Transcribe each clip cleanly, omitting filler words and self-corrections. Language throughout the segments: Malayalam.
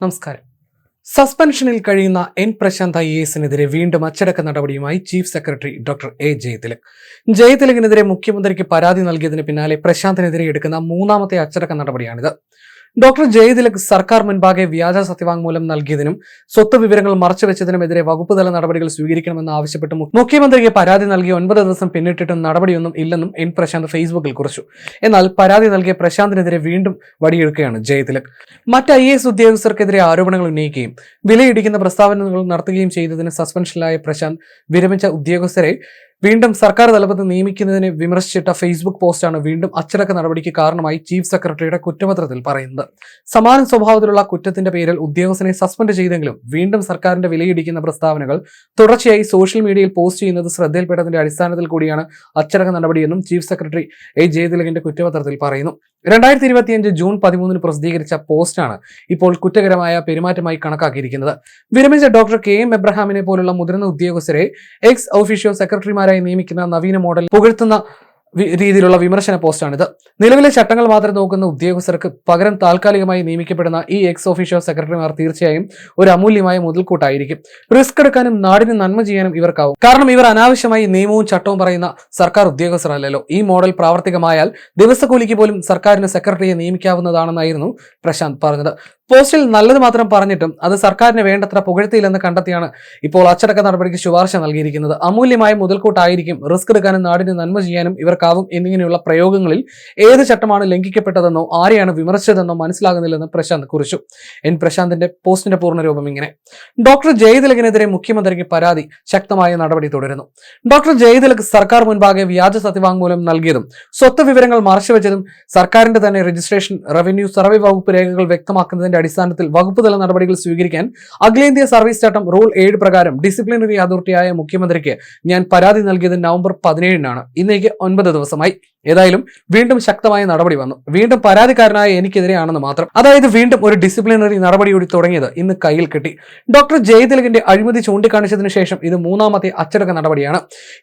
നമസ്കാരം. സസ്പെൻഷനിൽ കഴിയുന്ന എൻ പ്രശാന്ത് IAS-നെതിരെ വീണ്ടും അച്ചടക്ക നടപടിയുമായി chief secretary doctor A Jayathilak. ജയതിലകിനെതിരെ മുഖ്യമന്ത്രിക്ക് പരാതി നൽകിയതിന് പിന്നാലെ പ്രശാന്തിനെതിരെ എടുക്കുന്ന മൂന്നാമത്തെ അച്ചടക്ക നടപടിയാണിത്. ഡോക്ടർ ജയതിലക് സർക്കാർ മുൻപാകെ വ്യാജ സത്യവാങ്മൂലം നൽകിയതിനും സ്വത്ത് വിവരങ്ങൾ മറച്ചുവെച്ചതിനുമെതിരെ വകുപ്പുതല നടപടികൾ സ്വീകരിക്കണമെന്ന് ആവശ്യപ്പെട്ട് മുഖ്യമന്ത്രിക്ക് പരാതി നൽകി 9 ദിവസം പിന്നിട്ടിട്ടും നടപടിയൊന്നും ഇല്ലെന്നും എൻ പ്രശാന്ത് ഫേസ്ബുക്കിൽ കുറിച്ചു. എന്നാൽ പരാതി നൽകിയ പ്രശാന്തിനെതിരെ വീണ്ടും വടിയെടുക്കുകയാണ് ജയതിലക്. മറ്റ് IAS ഉദ്യോഗസ്ഥർക്കെതിരെ ആരോപണങ്ങൾ ഉന്നയിക്കുകയും വിലയിടിക്കുന്ന പ്രസ്താവനകൾ നടത്തുകയും ചെയ്തതിന് സസ്പെൻഷനിലായ പ്രശാന്ത് വിരമിച്ച ഉദ്യോഗസ്ഥരെ വീണ്ടും സർക്കാർ തലപ്പത്ത് നിയമിക്കുന്നതിനെ വിമർശിച്ചിട്ട ഫേസ്ബുക്ക് പോസ്റ്റാണ് വീണ്ടും അച്ചടക്ക നടപടിക്ക് കാരണമായി ചീഫ് സെക്രട്ടറിയുടെ കുറ്റപത്രത്തിൽ പറയുന്നത്. സമാന സ്വഭാവത്തിലുള്ള കുറ്റത്തിന്റെ പേരിൽ ഉദ്യോഗസ്ഥനെ സസ്പെൻഡ് ചെയ്തെങ്കിലും വീണ്ടും സർക്കാരിന്റെ വിലയിടിക്കുന്ന പ്രസ്താവനകൾ തുടർച്ചയായി സോഷ്യൽ മീഡിയയിൽ പോസ്റ്റ് ചെയ്യുന്നത് ശ്രദ്ധയിൽപ്പെട്ടതിന്റെ അടിസ്ഥാനത്തിൽ കൂടിയാണ് അച്ചടക്ക നടപടിയെന്നും ചീഫ് സെക്രട്ടറി എ ജയതിലകിന്റെ കുറ്റപത്രത്തിൽ പറയുന്നു. 2025 ജൂൺ 13 പ്രസിദ്ധീകരിച്ച പോസ്റ്റാണ് ഇപ്പോൾ കുറ്റകരമായ പെരുമാറ്റമായി കണക്കാക്കിയിരിക്കുന്നത്. വിരമിച്ച ഡോക്ടർ KM എബ്രഹാമിനെ പോലുള്ള മുതിർന്ന ഉദ്യോഗസ്ഥരെ എക്സ് ഒഫീഷ്യോ സെക്രട്ടറിമാരായി നിയമിക്കുന്ന നവീന മോഡൽ പുകഴ്ത്തുന്ന രീതിയിലുള്ള വിമർശന പോസ്റ്റാണിത്. നിലവിലെ ചട്ടങ്ങൾ മാത്രം നോക്കുന്ന ഉദ്യോഗസ്ഥർക്ക് പകരം താൽക്കാലികമായി നിയമിക്കപ്പെടുന്ന ഈ എക്സ് ഒഫീഷ്യോ സെക്രട്ടറിമാർ തീർച്ചയായും ഒരു അമൂല്യമായ മുതൽക്കൂട്ടായിരിക്കും. റിസ്ക് എടുക്കാനും നാടിന് നന്മ ചെയ്യാനും ഇവർക്കാവും. കാരണം ഇവർ അനാവശ്യമായി നിയമവും ചട്ടവും പറയുന്ന സർക്കാർ ഉദ്യോഗസ്ഥരല്ലല്ലോ. ഈ മോഡൽ പ്രാവർത്തികമായാൽ ദിവസക്കൂലിക്ക് പോലും സർക്കാരിന് സെക്രട്ടറിയെ നിയമിക്കാവുന്നതാണെന്നായിരുന്നു പ്രശാന്ത് പറഞ്ഞത്. പോസ്റ്റിൽ നല്ലത് മാത്രം പറഞ്ഞിട്ടും അത് സർക്കാരിന് വേണ്ടത്ര പുകഴ്ത്തിയില്ലെന്ന് കണ്ടെത്തിയാണ് ഇപ്പോൾ അച്ചടക്ക നടപടിക്ക് ശുപാർശ നൽകിയിരിക്കുന്നത്. അമൂല്യമായ മുതൽക്കൂട്ടായിരിക്കും, റിസ്ക് എടുക്കാനും നാടിന് നന്മ ചെയ്യാനും ഇവർക്കാവും എന്നിങ്ങനെയുള്ള പ്രയോഗങ്ങളിൽ ഏത് ചട്ടമാണ് ലംഘിക്കപ്പെട്ടതെന്നോ ആരെയാണ് വിമർശിച്ചതെന്നോ മനസ്സിലാകുന്നില്ലെന്ന് പ്രശാന്ത് കുറിച്ചു. എൻ പ്രശാന്തിന്റെ പോസ്റ്റിന്റെ പൂർണ്ണരൂപം ഇങ്ങനെ: ഡോക്ടർ ജയതിലകിനെതിരെ മുഖ്യമന്ത്രിക്ക് പരാതി, ശക്തമായ നടപടി തുടരുന്നു. ഡോക്ടർ ജയതിലക് സർക്കാർ മുൻപാകെ വ്യാജ സത്യവാങ്മൂലം നൽകിയതും സ്വത്ത് വിവരങ്ങൾ മറച്ചുവെച്ചതും സർക്കാരിന്റെ തന്നെ രജിസ്ട്രേഷൻ, റവന്യൂ, സർവേ വകുപ്പ് രേഖകൾ വ്യക്തമാക്കുന്നതിന്റെ അടിസ്ഥാനത്തിൽ വകുപ്പുതല നടപടികൾ സ്വീകരിക്കാൻ അഖിലേന്ത്യാ സർവീസ് ചട്ടം റൂൾ 7 പ്രകാരം ഡിസിപ്ലിനറി അതോറിറ്റിയായ മുഖ്യമന്ത്രിക്ക് ഞാൻ പരാതി നൽകിയത് നവംബർ 17-നാണ്. ഇന്നേക്ക് 9 ദിവസമായി. ഏതായാലും വീണ്ടും ശക്തമായ നടപടി വന്നു. വീണ്ടും പരാതിക്കാരനായ എനിക്കെതിരെയാണെന്ന് മാത്രം. അതായത് വീണ്ടും ഒരു ഡിസിപ്ലിനറി നടപടിയോടി തുടങ്ങിയത് ഇന്ന് കയ്യിൽ കിട്ടി. ഡോക്ടർ ജയതിലകിന്റെ അഴിമതി ചൂണ്ടിക്കാണിച്ചതിന് ശേഷം ഇത് മൂന്നാമത്തെ അച്ചടക്ക നടപടിയാണ്.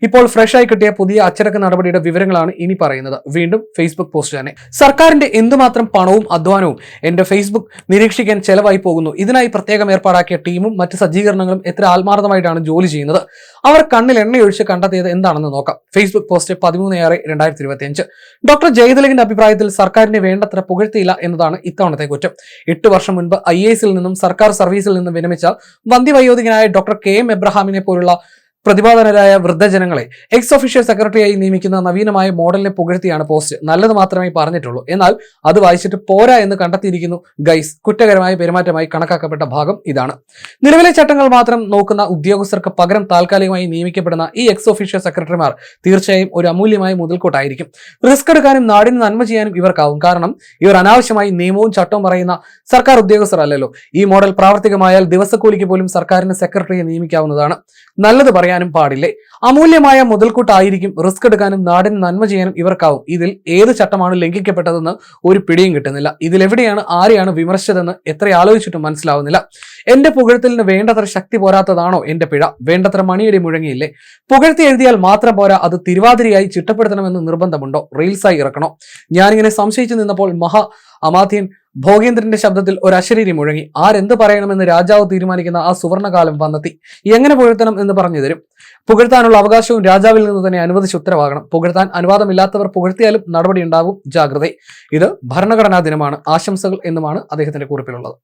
ഇപ്പോൾ ഫ്രഷായി കിട്ടിയ പുതിയ അച്ചടക്ക നടപടിയുടെ വിവരങ്ങളാണ് ഇനി പറയുന്നത്. വീണ്ടും ഫേസ്ബുക്ക് പോസ്റ്റ് തന്നെ: സർക്കാരിന്റെ എന്തുമാത്രം പണവും അധ്വാനവും എന്റെ ഫേസ്ബുക്ക് നിരീക്ഷിക്കാൻ ചെലവായി പോകുന്നു. ഇതിനായി പ്രത്യേകം ഏർപ്പാടാക്കിയ ടീമും മറ്റ് സജ്ജീകരണങ്ങളും എത്ര ആത്മാർത്ഥമായിട്ടാണ് ജോലി ചെയ്യുന്നത്. അവർ കണ്ണിൽ എണ്ണയൊഴിച്ച് കണ്ടെത്തിയത് എന്താണെന്ന് നോക്കാം. Facebook post 13/6/2025. ഡോക്ടർ ജയതിലകിന്റെ അഭിപ്രായത്തിൽ സർക്കാരിനെ വേണ്ടത്ര പുകഴ്ത്തിയില്ല എന്നതാണ് ഇത്തവണത്തെ കുറ്റം. 8 വർഷം മുൻപ് IAS-ൽ നിന്നും സർക്കാർ സർവീസിൽ നിന്നും വിരമിച്ച വന്ധ്യവയോധികനായ ഡോക്ടർ KM എബ്രഹാമിനെ പോലുള്ള പ്രതിഭാധനരായ വൃദ്ധജനങ്ങളെ എക്സ് ഒഫീഷ്യോ സെക്രട്ടറിയായി നിയമിക്കുന്ന നവീനമായ മോഡലിനെ പുകഴ്ത്തിയാണ് പോസ്റ്റ്. നല്ലത് മാത്രമേ പറഞ്ഞിട്ടുള്ളൂ. എന്നാൽ അത് വായിച്ചിട്ട് പോരാ എന്ന് കണ്ടെത്തിയിരിക്കുന്നു ഗൈസ്. കുറ്റകരമായ പെരുമാറ്റമായി കണക്കാക്കപ്പെട്ട ഭാഗം ഇതാണ്. നിലവിലെ ചട്ടങ്ങൾ മാത്രം നോക്കുന്ന ഉദ്യോഗസ്ഥർക്ക് പകരം താൽക്കാലികമായി നിയമിക്കപ്പെടുന്ന ഈ എക്സ് ഒഫീഷ്യോ സെക്രട്ടറിമാർ തീർച്ചയായും ഒരു അമൂല്യമായ മുതൽക്കൂട്ടായിരിക്കും. റിസ്ക് എടുക്കാനും നാടിന് നന്മ ചെയ്യാനും ഇവർക്കാവും. കാരണം ഇവർ അനാവശ്യമായി നിയമവും ചട്ടവും പറയുന്ന സർക്കാർ ഉദ്യോഗസ്ഥരല്ലല്ലോ. ഈ മോഡൽ പ്രാവർത്തികമായാൽ ദിവസക്കൂലിക്ക് പോലും സർക്കാരിന് സെക്രട്ടറിയെ നിയമിക്കാവുന്നതാണ്. നല്ലത് പറയാനും പാടില്ലേ. അമൂല്യമായ മുതൽക്കൂട്ടായിരിക്കും. റിസ്ക് എടുക്കാനും നാടിന് നന്മ ചെയ്യാനും ഇവർക്കാവും. ഇതിൽ ഏത് ചട്ടമാണ് ലംഘിക്കപ്പെട്ടതെന്ന് ഒരു പിടിയും കിട്ടുന്നില്ല. ഇതിലെവിടെയാണ് ആരെയാണ് വിമർശിച്ചതെന്ന് എത്ര ആലോചിച്ചിട്ടും മനസ്സിലാവുന്നില്ല. എന്റെ പുകഴ്ത്തലിന് വേണ്ടത്ര ശക്തി പോരാത്തതാണോ എന്റെ പിഴ? വേണ്ടത്ര മണിയടി മുഴങ്ങിയില്ലേ? പുകഴ്ത്തി എഴുതിയാൽ മാത്രം പോരാ, അത് തിരുവാതിരയായി ചിട്ടപ്പെടുത്തണമെന്ന് നിർബന്ധമുണ്ടോ? റീൽസായി ഇറക്കണോ? ഞാനിങ്ങനെ സംശയിച്ചു നിന്നപ്പോൾ അമാത്യൻ ഭോഗേന്ദ്രന്റെ ശബ്ദത്തിൽ ഒരു അശരീരി മുഴങ്ങി. ആരെന്ത് പറയണമെന്ന് രാജാവ് തീരുമാനിക്കുന്ന ആ സുവർണകാലം വന്നെത്തി. എങ്ങനെ പുകഴ്ത്തണം എന്ന് പറഞ്ഞു തരും. പുകഴ്ത്താനുള്ള അവകാശവും രാജാവിൽ നിന്ന് തന്നെ അനുവദിച്ച് ഉത്തരവാകണം. പുകഴ്ത്താൻ അനുവാദമില്ലാത്തവർ പുകഴ്ത്തിയാലും നടപടി ഉണ്ടാകും. ജാഗ്രത. ഇത് ഭരണഘടനാ ദിനമാണ്. ആശംസകൾ എന്നുമാണ് അദ്ദേഹത്തിന്റെ കുറിപ്പിലുള്ളത്.